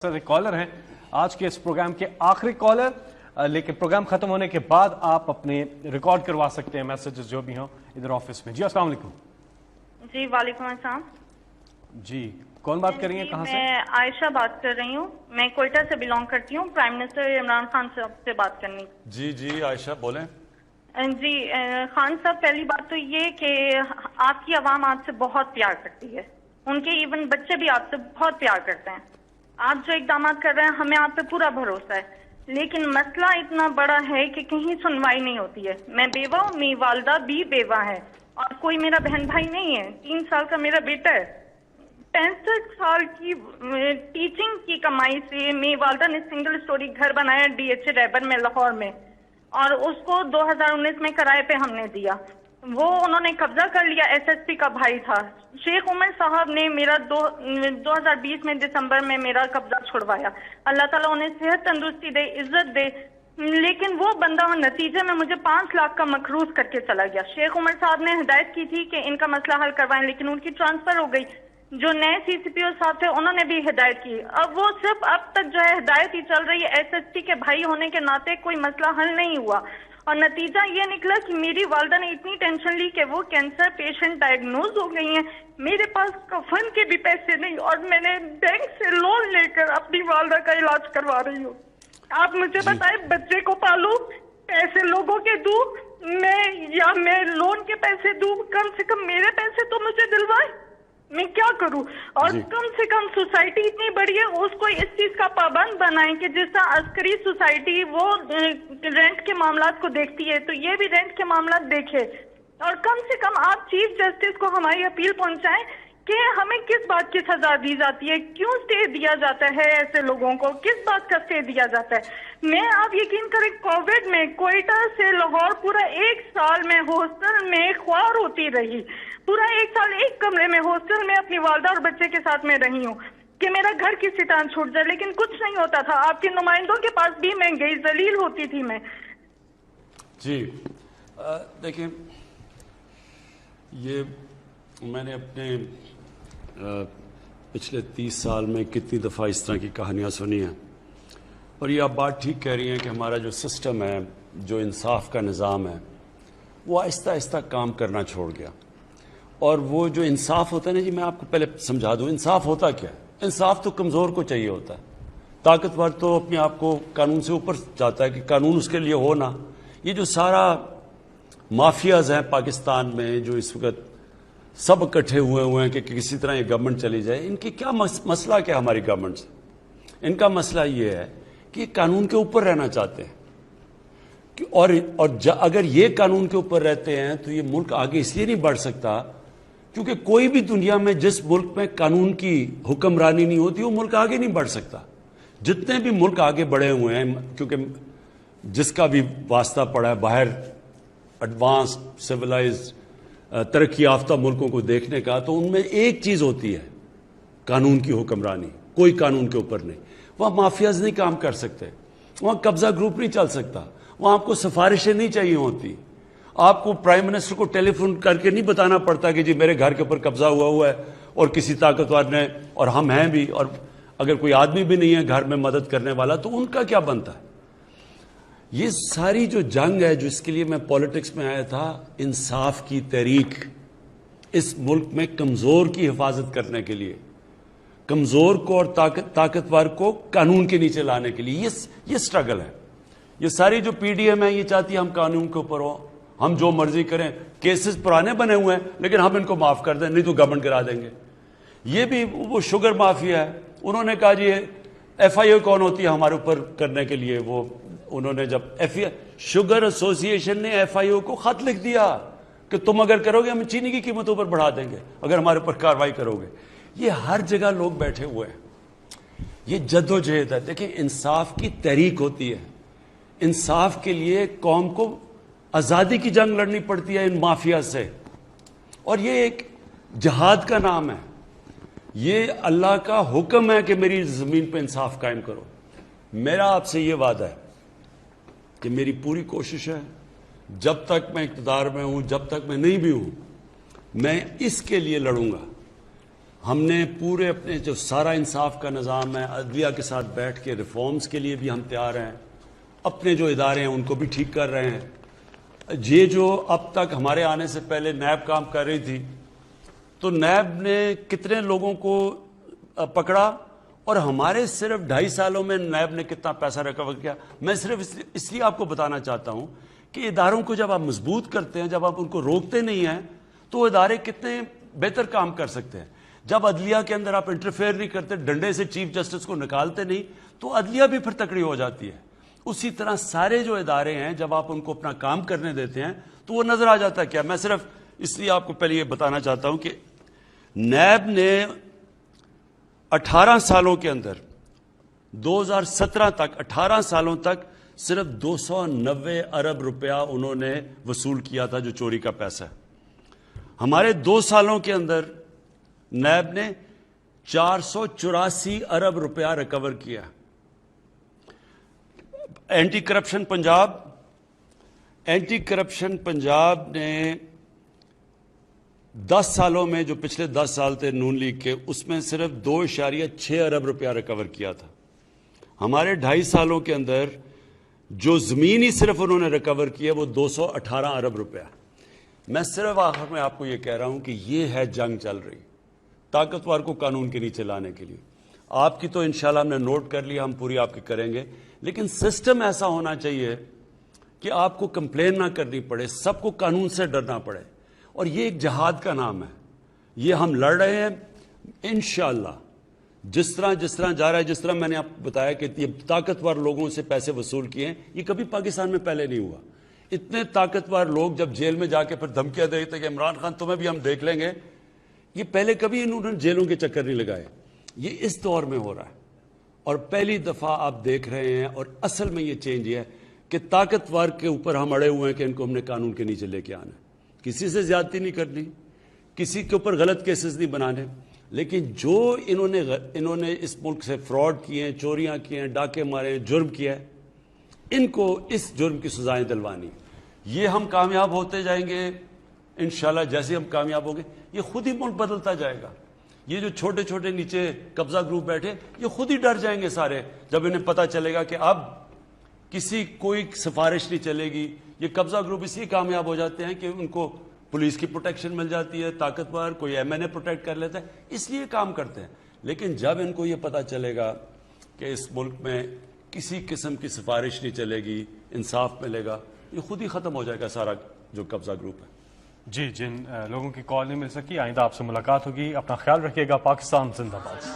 سر ایک کالر ہیں آج کے اس پروگرام کے آخری کالر، لیکن پروگرام ختم ہونے کے بعد آپ اپنے ریکارڈ کروا سکتے ہیں میسیجز جو بھی ہوں ادھر آفس میں۔ جی السلام علیکم۔ جی وعلیکم السلام۔ جی کون بات کر رہی ہیں، کہاں سے؟ میں عائشہ بات کر رہی ہوں، میں کوئٹہ سے بلانگ کرتی ہوں۔ پرائم منسٹر عمران خان صاحب سے بات کرنی۔ جی عائشہ بولیں۔ جی خان صاحب، پہلی بات تو یہ کہ آپ کی عوام آپ سے بہت پیار کرتی ہے، ان کے ایون بچے بھی آپ سے بہت پیار کرتے ہیں۔ آپ جو اقدامات کر رہے ہیں ہمیں آپ پہ پورا بھروسہ ہے، لیکن مسئلہ اتنا بڑا ہے کہ کہیں سنوائی نہیں ہوتی ہے۔ میں بیوہ ہوں، میری والدہ بھی بیوہ ہے اور کوئی میرا بہن بھائی نہیں ہے۔ 3 سال کا میرا بیٹا ہے۔ 65 سال کی ٹیچنگ کی کمائی سے میری والدہ نے سنگل سٹوری گھر بنایا DH ریبر میں، لاہور میں، اور اس کو 2019 میں کرائے پہ ہم نے دیا۔ وہ انہوں نے قبضہ کر لیا، SSP کا بھائی تھا شیخ عمر صاحب نے میرا 2020 میں دسمبر میں میرا قبضہ چھڑوایا۔ اللہ تعالیٰ انہیں صحت تندرستی دے، عزت دے، لیکن وہ بندہ نتیجے میں مجھے 5 لاکھ کا مقروض کر کے چلا گیا۔ شیخ عمر صاحب نے ہدایت کی تھی کہ ان کا مسئلہ حل کروائیں، لیکن ان کی ٹرانسفر ہو گئی۔ جو نئے CCPO صاحب تھے انہوں نے بھی ہدایت کی۔ اب وہ صرف اب تک جو ہے ہدایت ہی چل رہی ہے۔ SSP کے بھائی ہونے کے ناطے کوئی مسئلہ حل نہیں ہوا، اور نتیجہ یہ نکلا کہ میری والدہ نے اتنی ٹینشن لی کہ وہ کینسر پیشنٹ ڈائگنوز ہو گئی ہیں۔ میرے پاس کفن کے بھی پیسے نہیں، اور میں نے بینک سے لون لے کر اپنی والدہ کا علاج کروا رہی ہوں۔ آپ مجھے بتائیں، بچے کو پالوں، پیسے لوگوں کے دوں میں لون کے پیسے دوں؟ کم سے کم میرے پیسے تو مجھے دلوائیں، میں کیا کروں؟ اور کم سے کم سوسائٹی اتنی بڑی ہے، اس کو اس چیز کا پابند بنائیں کہ جس طرح عسکری سوسائٹی وہ رینٹ کے معاملات کو دیکھتی ہے تو یہ بھی رینٹ کے معاملات دیکھے۔ اور کم سے کم آپ چیف جسٹس کو ہماری اپیل پہنچائیں کہ ہمیں کس بات کی سزا دی جاتی ہے، کیوں اسٹے دیا جاتا ہے ایسے لوگوں کو، کس بات کا اسٹے دیا جاتا ہے۔ میں آپ یقین کریں، کووڈ میں کوئٹہ سے لاہور پورا 1 سال میں ہاسٹل میں خوار ہوتی رہی، پورا 1 سال ایک کمرے میں ہاسٹل میں اپنی والدہ اور بچے کے ساتھ میں رہی ہوں کہ میرا گھر کسی طرح چھوٹ جائے، لیکن کچھ نہیں ہوتا تھا۔ آپ کے نمائندوں کے پاس بھی میں گئی، ذلیل ہوتی تھی میں۔ جی دیکھیں، یہ میں نے اپنے پچھلے 30 سال میں کتنی دفعہ اس طرح کی کہانیاں سنی ہیں، اور یہ آپ بات ٹھیک کہہ رہی ہیں کہ ہمارا جو سسٹم ہے، جو انصاف کا نظام ہے، وہ آہستہ آہستہ کام کرنا چھوڑ گیا۔ اور وہ جو انصاف ہوتا ہے نا، جی میں آپ کو پہلے سمجھا دوں انصاف ہوتا کیا ہے۔ انصاف تو کمزور کو چاہیے ہوتا ہے، طاقتور تو اپنے آپ کو قانون سے اوپر جاتا ہے کہ قانون اس کے لیے ہو نا۔ یہ جو سارا مافیاز ہیں پاکستان میں، جو اس وقت سب اکٹھے ہوئے ہیں کہ کسی طرح یہ گورنمنٹ چلی جائے، ان کی کیا مسئلہ کیا ہماری گورنمنٹ سے؟ ان کا مسئلہ یہ ہے کہ قانون کے اوپر رہنا چاہتے ہیں، اور اگر یہ قانون کے اوپر رہتے ہیں تو یہ ملک آگے اس لیے نہیں بڑھ سکتا کیونکہ کوئی بھی دنیا میں جس ملک میں قانون کی حکمرانی نہیں ہوتی وہ ملک آگے نہیں بڑھ سکتا۔ جتنے بھی ملک آگے بڑھے ہوئے ہیں، کیونکہ جس کا بھی واسطہ پڑا ہے باہر ایڈوانس سویلائزڈ ترقی یافتہ ملکوں کو دیکھنے کا، تو ان میں ایک چیز ہوتی ہے قانون کی حکمرانی، کوئی قانون کے اوپر نہیں۔ وہاں مافیاز نہیں کام کر سکتے، وہاں قبضہ گروپ نہیں چل سکتا، وہاں آپ کو سفارشیں نہیں چاہیے ہوتی، آپ کو پرائم منسٹر کو ٹیلی فون کر کے نہیں بتانا پڑتا کہ جی میرے گھر کے اوپر قبضہ ہوا ہے اور کسی طاقتور نے، اور ہم ہیں بھی، اور اگر کوئی آدمی بھی نہیں ہے گھر میں مدد کرنے والا تو ان کا کیا بنتا ہے۔ یہ ساری جو جنگ ہے، جو اس کے لیے میں پالیٹکس میں آیا تھا، انصاف کی تحریک، اس ملک میں کمزور کی حفاظت کرنے کے لیے، کمزور کو اور طاقتور کو قانون کے نیچے لانے کے لیے یہ سٹرگل ہے۔ یہ ساری جو PDM ہے یہ چاہتی ہے ہم قانون کے اوپر ہوں، ہم جو مرضی کریں، کیسز پرانے بنے ہوئے ہیں لیکن ہم ان کو معاف کر دیں، نہیں تو گورنمنٹ کرا دیں گے۔ یہ بھی وہ شوگر مافیا ہے، انہوں نے کہا جی FIO کون ہوتی ہے ہمارے اوپر کرنے کے لیے، وہ انہوں نے جب شوگر ایسوسی ایشن نے FIO کو خط لکھ دیا کہ تم اگر کرو گے ہم چینی کی قیمتوں پر بڑھا دیں گے اگر ہمارے اوپر کارروائی کرو گے۔ یہ ہر جگہ لوگ بیٹھے ہوئے ہیں، یہ جد و جہد ہے۔ دیکھیں، انصاف کی تحریک ہوتی ہے، انصاف کے لیے قوم کو آزادی کی جنگ لڑنی پڑتی ہے ان مافیا سے، اور یہ ایک جہاد کا نام ہے۔ یہ اللہ کا حکم ہے کہ میری زمین پہ انصاف قائم کرو۔ میرا آپ سے یہ وعدہ ہے کہ میری پوری کوشش ہے، جب تک میں اقتدار میں ہوں، جب تک میں نہیں بھی ہوں، میں اس کے لیے لڑوں گا ہم نے پورے اپنے جو سارا انصاف کا نظام ہے عدلیہ کے ساتھ بیٹھ کے ریفارمز کے لیے بھی ہم تیار ہیں. اپنے جو ادارے ہیں ان کو بھی ٹھیک کر رہے ہیں. یہ جو اب تک ہمارے آنے سے پہلے نیب کام کر رہی تھی تو نیب نے کتنے لوگوں کو پکڑا اور ہمارے صرف 2.5 سالوں میں نیب نے کتنا پیسہ ریکور کیا. میں صرف اس لیے آپ کو بتانا چاہتا ہوں کہ اداروں کو جب آپ مضبوط کرتے ہیں, جب آپ ان کو روکتے نہیں ہیں تو ادارے کتنے بہتر کام کر سکتے ہیں. جب عدلیہ کے اندر آپ انٹرفیئر نہیں کرتے, ڈنڈے سے چیف جسٹس کو نکالتے نہیں, تو عدلیہ بھی پھر تکڑی ہو جاتی ہے. اسی طرح سارے جو ادارے ہیں جب آپ ان کو اپنا کام کرنے دیتے ہیں تو وہ نظر آ جاتا ہے. کیا میں صرف اس لیے آپ کو پہلے یہ بتانا چاہتا ہوں کہ نیب نے 18 سالوں کے اندر 2017 تک 18 سالوں تک صرف 290 ارب روپیہ انہوں نے وصول کیا تھا جو چوری کا پیسہ ہے. ہمارے 2 سالوں کے اندر نیب نے 484 ارب روپیہ ریکور کیا. اینٹی کرپشن پنجاب نے 10 سالوں میں, جو پچھلے 10 سال تھے نون لیگ کے, اس میں صرف 2.6 ارب روپیہ ریکور کیا تھا. ہمارے 2.5 سالوں کے اندر جو زمین ہی صرف انہوں نے ریکور کیا وہ 218 ارب روپیہ. میں صرف آخر میں آپ کو یہ کہہ رہا ہوں کہ یہ ہے جنگ چل رہی طاقتور کو قانون کے نیچے لانے کے لیے. آپ کی تو انشاءاللہ ہم نے نوٹ کر لیا, ہم پوری آپ کی کریں گے, لیکن سسٹم ایسا ہونا چاہیے کہ آپ کو کمپلین نہ کرنی پڑے, سب کو قانون سے ڈرنا پڑے. اور یہ ایک جہاد کا نام ہے, یہ ہم لڑ رہے ہیں انشاءاللہ. جس طرح جا رہا ہے, جس طرح میں نے آپ کو بتایا کہ یہ طاقتور لوگوں سے پیسے وصول کیے ہیں, یہ کبھی پاکستان میں پہلے نہیں ہوا. اتنے طاقتور لوگ جب جیل میں جا کے پھر دھمکیاں دیتے کہ عمران خان تمہیں بھی ہم دیکھ لیں گے, یہ پہلے کبھی انہوں نے جیلوں کے چکر نہیں لگائے. یہ اس دور میں ہو رہا ہے اور پہلی دفعہ آپ دیکھ رہے ہیں. اور اصل میں یہ چینج یہ ہے کہ طاقتور کے اوپر ہم اڑے ہوئے ہیں کہ ان کو ہم نے قانون کے نیچے لے کے آنا ہے. کسی سے زیادتی نہیں کرنی, کسی کے اوپر غلط کیسز نہیں بنانے, لیکن جو انہوں نے اس ملک سے فراڈ کیے ہیں, چوریاں کی ہیں, ڈاکے مارے ہیں, جرم کیا ہے, ان کو اس جرم کی سزائیں دلوانی. یہ ہم کامیاب ہوتے جائیں گے انشاءاللہ. جیسے ہم کامیاب ہوں گے یہ خود ہی ملک بدلتا جائے گا. یہ جو چھوٹے چھوٹے نیچے قبضہ گروپ بیٹھے یہ خود ہی ڈر جائیں گے سارے, جب انہیں پتہ چلے گا کہ اب کوئی سفارش نہیں چلے گی. یہ قبضہ گروپ اسی کامیاب ہو جاتے ہیں کہ ان کو پولیس کی پروٹیکشن مل جاتی ہے, طاقتور کوئی MNA پروٹیکٹ کر لیتا ہے, اس لیے کام کرتے ہیں. لیکن جب ان کو یہ پتہ چلے گا کہ اس ملک میں کسی قسم کی سفارش نہیں چلے گی, انصاف ملے گا, یہ خود ہی ختم ہو جائے گا سارا جو قبضہ گروپ ہے. جی, جن لوگوں کی کال نہیں مل سکی, آئندہ آپ سے ملاقات ہوگی. اپنا خیال رکھیے گا. پاکستان زندہ باد.